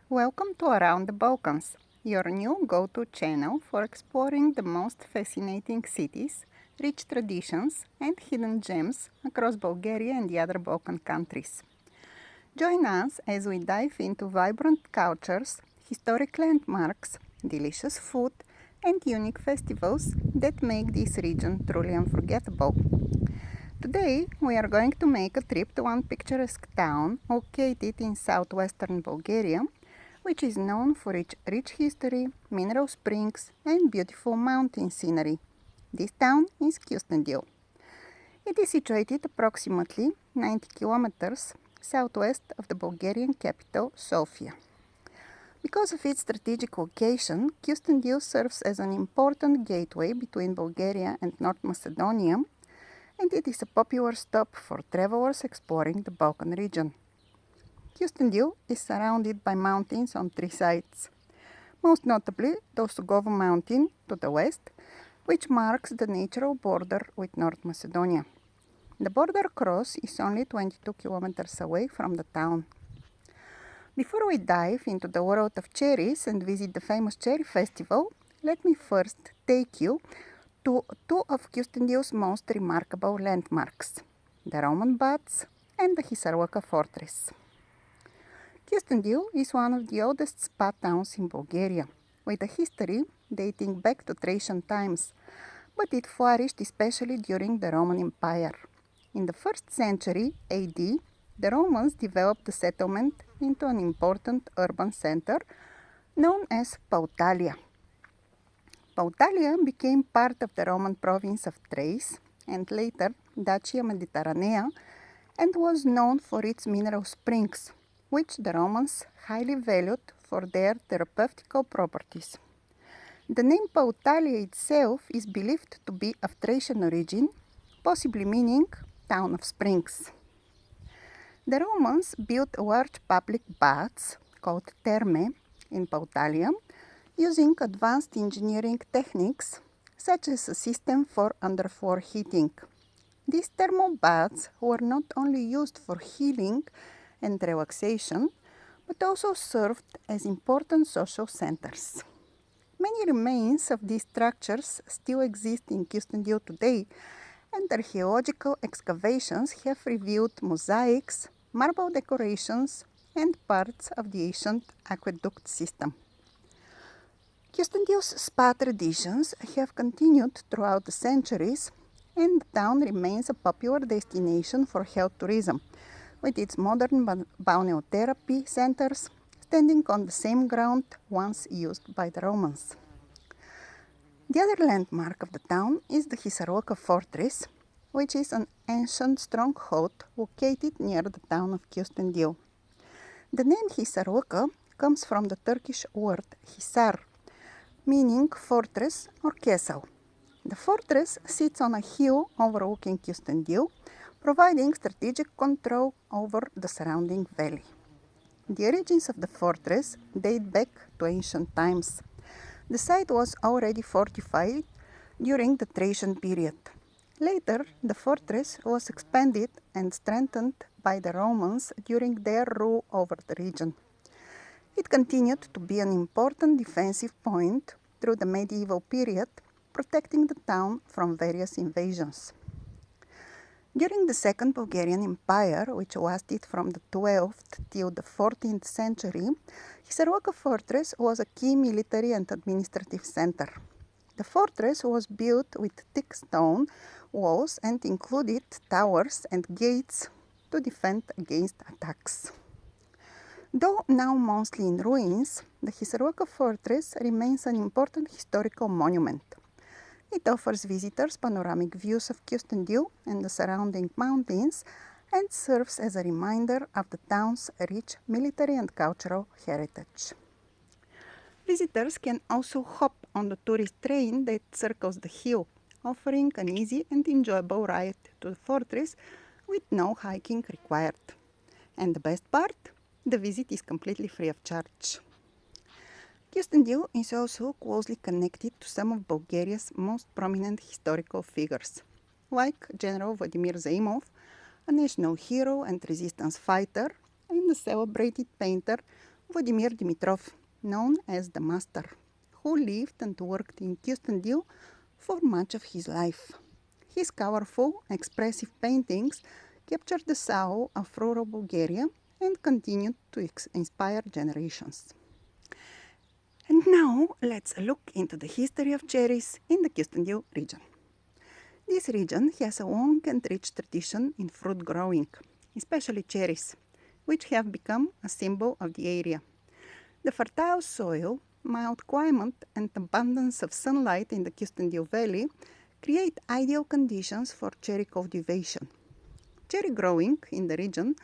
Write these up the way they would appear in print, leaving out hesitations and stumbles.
Welcome to Around the Balkans, your new go-to channel for exploring the most fascinating cities, rich traditions, and hidden gems across Bulgaria and the other Balkan countries. Join us as we dive into vibrant cultures, historic landmarks, delicious food, and unique festivals that make this region truly unforgettable. Today, we are going to make a trip to one picturesque town located in southwestern Bulgaria, which is known for its rich history, mineral springs, and beautiful mountain scenery. This town is Kyustendil. It is situated approximately 90 kilometers southwest of the Bulgarian capital, Sofia. Because of its strategic location, Kyustendil serves as an important gateway between Bulgaria and North Macedonia, and it is a popular stop for travelers exploring the Balkan region. Kyustendil is surrounded by mountains on three sides, most notably the Sugovo mountain to the west, which marks the natural border with North Macedonia. The border cross is only 22 kilometers away from the town. Before we dive into the world of cherries and visit the famous cherry festival, let me first take you to two of Kyustendil's most remarkable landmarks, the Roman Baths and the Hisaroka Fortress. Kyustendil is one of the oldest spa towns in Bulgaria, with a history dating back to Thracian times, but it flourished especially during the Roman Empire. In the 1st century AD, the Romans developed the settlement into an important urban center known as Pautalia. Pautalia became part of the Roman province of Thrace and later Dacia Mediterranea and was known for its mineral springs, which the Romans highly valued for their therapeutical properties. The name Pautalia itself is believed to be of Thracian origin, possibly meaning town of springs. The Romans built large public baths called thermae in Pautalia using advanced engineering techniques such as a system for underfloor heating. These thermal baths were not only used for healing and relaxation, but also served as important social centers. Many remains of these structures still exist in Kyustendil today, and archaeological excavations have revealed mosaics, marble decorations, and parts of the ancient aqueduct system. Kyustendil's spa traditions have continued throughout the centuries, and the town remains a popular destination for health tourism, with its modern balneotherapy centers standing on the same ground once used by the Romans. The other landmark of the town is the Hisaroka Fortress, which is an ancient stronghold located near the town of Kyustendil. The name Hisaroka comes from the Turkish word hisar, meaning fortress or castle. The fortress sits on a hill overlooking Kyustendil, providing strategic control over the surrounding valley. The origins of the fortress date back to ancient times. The site was already fortified during the Thracian period. Later, the fortress was expanded and strengthened by the Romans during their rule over the region. It continued to be an important defensive point through the medieval period, protecting the town from various invasions. During the Second Bulgarian Empire, which lasted from the 12th till the 14th century, Hisaroka Fortress was a key military and administrative center. The fortress was built with thick stone walls and included towers and gates to defend against attacks. Though now mostly in ruins, the Hisaroka Fortress remains an important historical monument. It offers visitors panoramic views of Kyustendil and the surrounding mountains and serves as a reminder of the town's rich military and cultural heritage. Visitors can also hop on the tourist train that circles the hill, offering an easy and enjoyable ride to the fortress with no hiking required. And the best part? The visit is completely free of charge. Kyustendil is also closely connected to some of Bulgaria's most prominent historical figures, like General Vladimir Zaimov, a national hero and resistance fighter, and the celebrated painter Vladimir Dimitrov, known as the Master, who lived and worked in Kyustendil for much of his life. His colorful, expressive paintings captured the soul of rural Bulgaria and continued to inspire generations. And now let's look into the history of cherries in the Kyustendil region. This region has a long and rich tradition in fruit growing, especially cherries, which have become a symbol of the area. The fertile soil, mild climate, and abundance of sunlight in the Kyustendil Valley create ideal conditions for cherry cultivation. Cherry growing in the region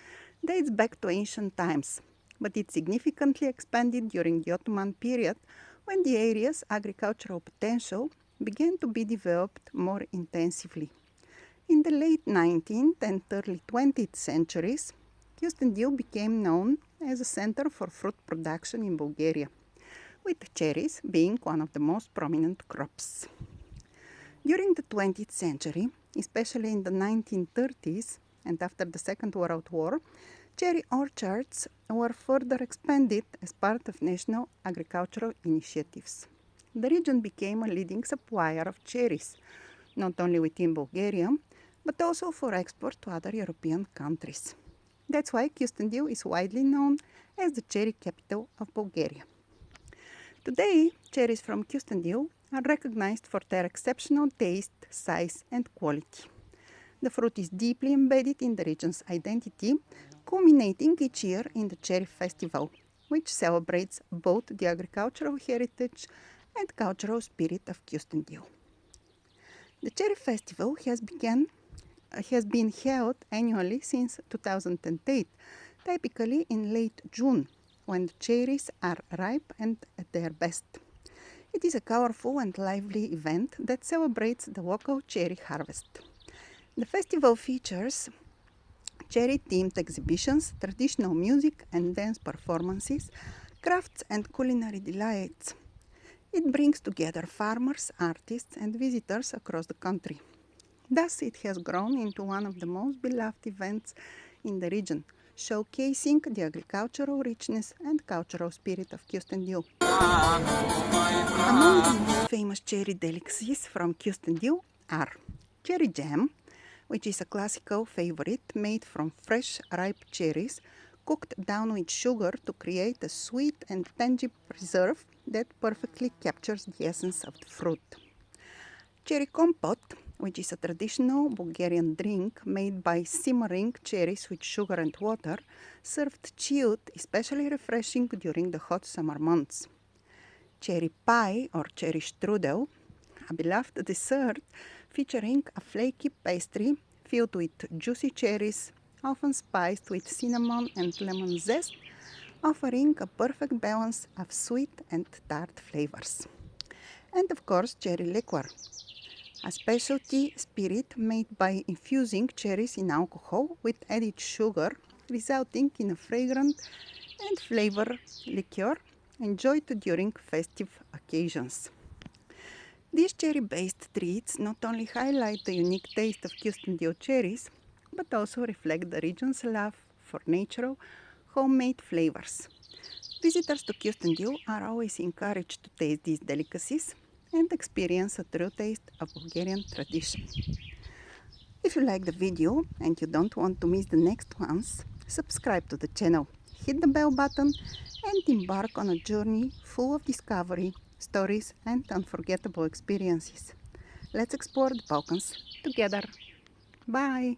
dates back to ancient times, but it significantly expanded during the Ottoman period when the area's agricultural potential began to be developed more intensively. In the late 19th and early 20th centuries, Kyustendil became known as a center for fruit production in Bulgaria, with cherries being one of the most prominent crops. During the 20th century, especially in the 1930s and after the Second World War, cherry orchards were further expanded as part of national agricultural initiatives. The region became a leading supplier of cherries, not only within Bulgaria, but also for export to other European countries. That's why Kyustendil is widely known as the cherry capital of Bulgaria. Today, cherries from Kyustendil are recognized for their exceptional taste, size, and quality. The fruit is deeply embedded in the region's identity, culminating each year in the Cherry Festival, which celebrates both the agricultural heritage and cultural spirit of Kyustendil. The Cherry Festival has been held annually since 2008, typically in late June, when the cherries are ripe and at their best. It is a colorful and lively event that celebrates the local cherry harvest. The festival features cherry-themed exhibitions, traditional music and dance performances, crafts and culinary delights. It brings together farmers, artists, and visitors across the country. Thus, it has grown into one of the most beloved events in the region, showcasing the agricultural richness and cultural spirit of Kyustendil. Among the most famous cherry delicacies from Kyustendil are cherry jam, which is a classical favorite made from fresh, ripe cherries, cooked down with sugar to create a sweet and tangy preserve that perfectly captures the essence of the fruit. Cherry compote, which is a traditional Bulgarian drink made by simmering cherries with sugar and water, served chilled, especially refreshing during the hot summer months. Cherry pie or cherry strudel, a beloved dessert featuring a flaky pastry filled with juicy cherries, often spiced with cinnamon and lemon zest, offering a perfect balance of sweet and tart flavors. And of course, cherry liqueur, a specialty spirit made by infusing cherries in alcohol with added sugar, resulting in a fragrant and flavor liqueur enjoyed during festive occasions. These cherry-based treats not only highlight the unique taste of Kyustendil cherries, but also reflect the region's love for natural, homemade flavors. Visitors to Kyustendil are always encouraged to taste these delicacies and experience a true taste of Bulgarian tradition. If you like the video and you don't want to miss the next ones, subscribe to the channel, hit the bell button, and embark on a journey full of discovery, stories, and unforgettable experiences. Let's explore the Balkans together. Bye!